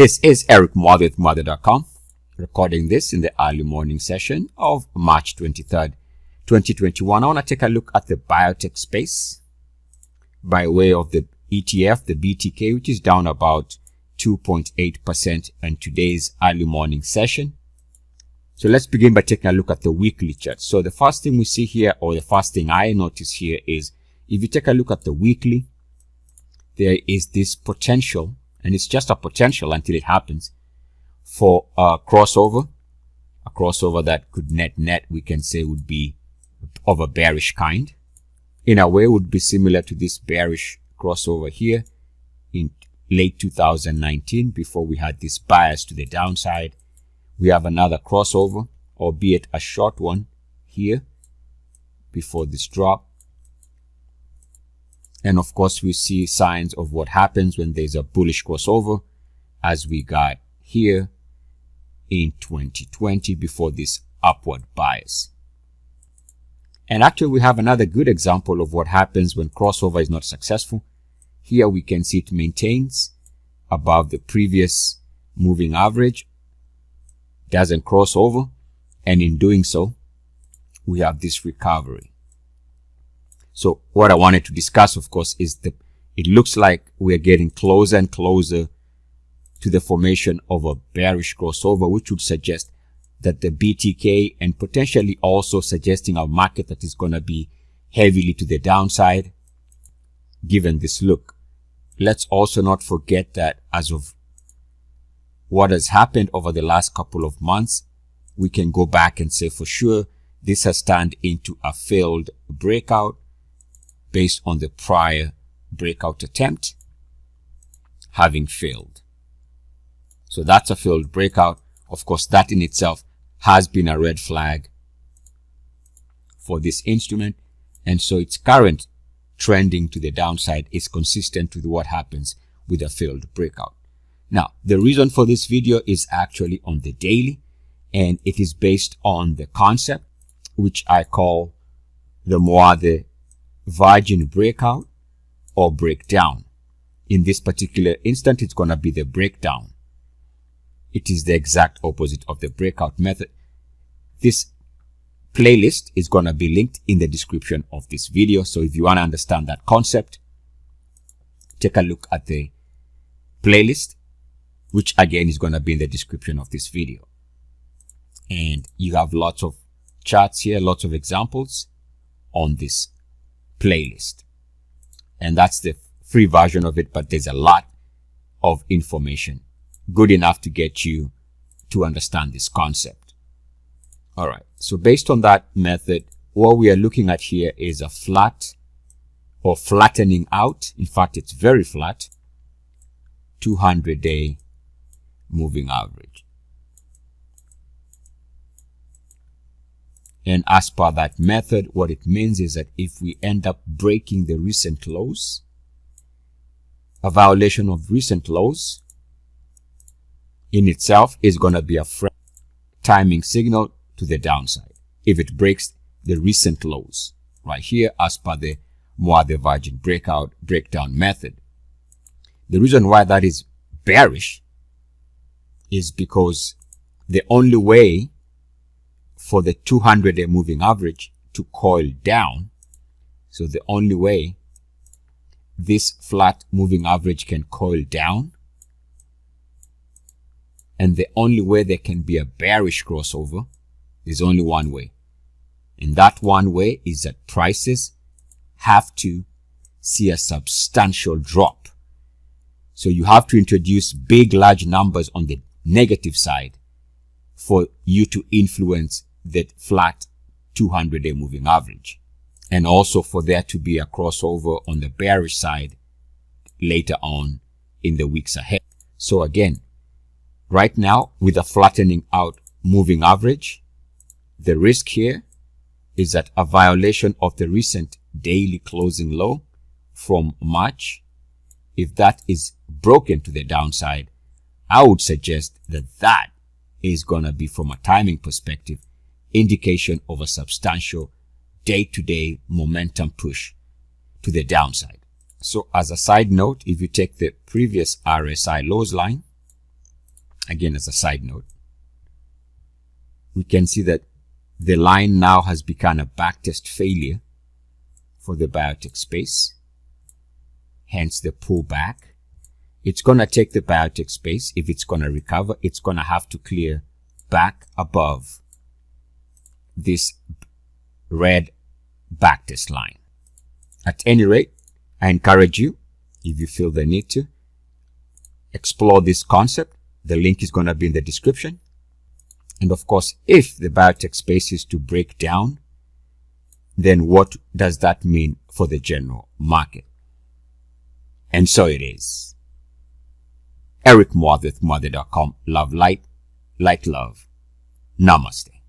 This is Eric Muathe with Muathe.com, recording this in the early morning session of March 23rd, 2021. I want to take a look at the biotech space by way of the ETF, the BTK, which is down about 2.8% in today's early morning session. So let's begin by taking a look at the weekly chart. So the first thing we see here, or the first thing I notice here, is if you take a look at the weekly, there is this potential, and it's just a potential until it happens, for a crossover that could net we can say would be of a bearish kind. In a way, would be similar to this bearish crossover here in late 2019, before we had this bias to the downside. We have another crossover, albeit a short one here before this drop. And of course, we see signs of what happens when there's a bullish crossover, as we got here in 2020 before this upward bias. And actually, we have another good example of what happens when crossover is not successful. Here we can see it maintains above the previous moving average, doesn't cross over, and in doing so, we have this recovery. So what I wanted to discuss, of course, is it looks like we're getting closer and closer to the formation of a bearish crossover, which would suggest that the BTK, and potentially also suggesting a market that is going to be heavily to the downside, given this look. Let's also not forget that as of what has happened over the last couple of months, we can go back and say for sure this has turned into a failed breakout based on the prior breakout attempt having failed. So that's a failed breakout. Of course, that in itself has been a red flag for this instrument. And so its current trending to the downside is consistent with what happens with a failed breakout. Now, the reason for this video is actually on the daily, and it is based on the concept, which I call the Muathe Virgin breakout or breakdown. In this particular instant, it's going to be the breakdown. It is the exact opposite of the breakout method. This playlist is going to be linked in the description of this video. So if you want to understand that concept, take a look at the playlist, which again is going to be in the description of this video. And you have lots of charts here, lots of examples on this playlist. And that's the free version of it, but there's a lot of information, good enough to get you to understand this concept. All right. So based on that method, what we are looking at here is a flat or flattening out. In fact, it's very flat, 200-day moving average. And as per that method, what it means is that if we end up breaking the recent lows, a violation of recent lows in itself is going to be a timing signal to the downside if it breaks the recent lows right here, as per the Muathe Virgin breakdown method. The reason why that is bearish is because the only way for the 200-day moving average to coil down, so the only way this flat moving average can coil down, and the only way there can be a bearish crossover, there's only one way. And that one way is that prices have to see a substantial drop. So you have to introduce big, large numbers on the negative side for you to influence that flat 200-day moving average. And also for there to be a crossover on the bearish side later on in the weeks ahead. So again, right now with a flattening out moving average, the risk here is that a violation of the recent daily closing low from March, if that is broken to the downside, I would suggest that that is going to be, from a timing perspective, indication of a substantial day-to-day momentum push to the downside. So as a side note, if you take the previous RSI lows line, again as a side note, we can see that the line now has become a backtest failure for the biotech space, hence the pullback. It's going to take the biotech space, if it's going to recover, it's going to have to clear back above this red backtest line. At any rate, I encourage you, if you feel the need to, explore this concept. The link is going to be in the description. And of course, if the biotech space is to break down, then what does that mean for the general market? And so it is. Eric Muathe with Muathe.com. Love light, light love. Namaste.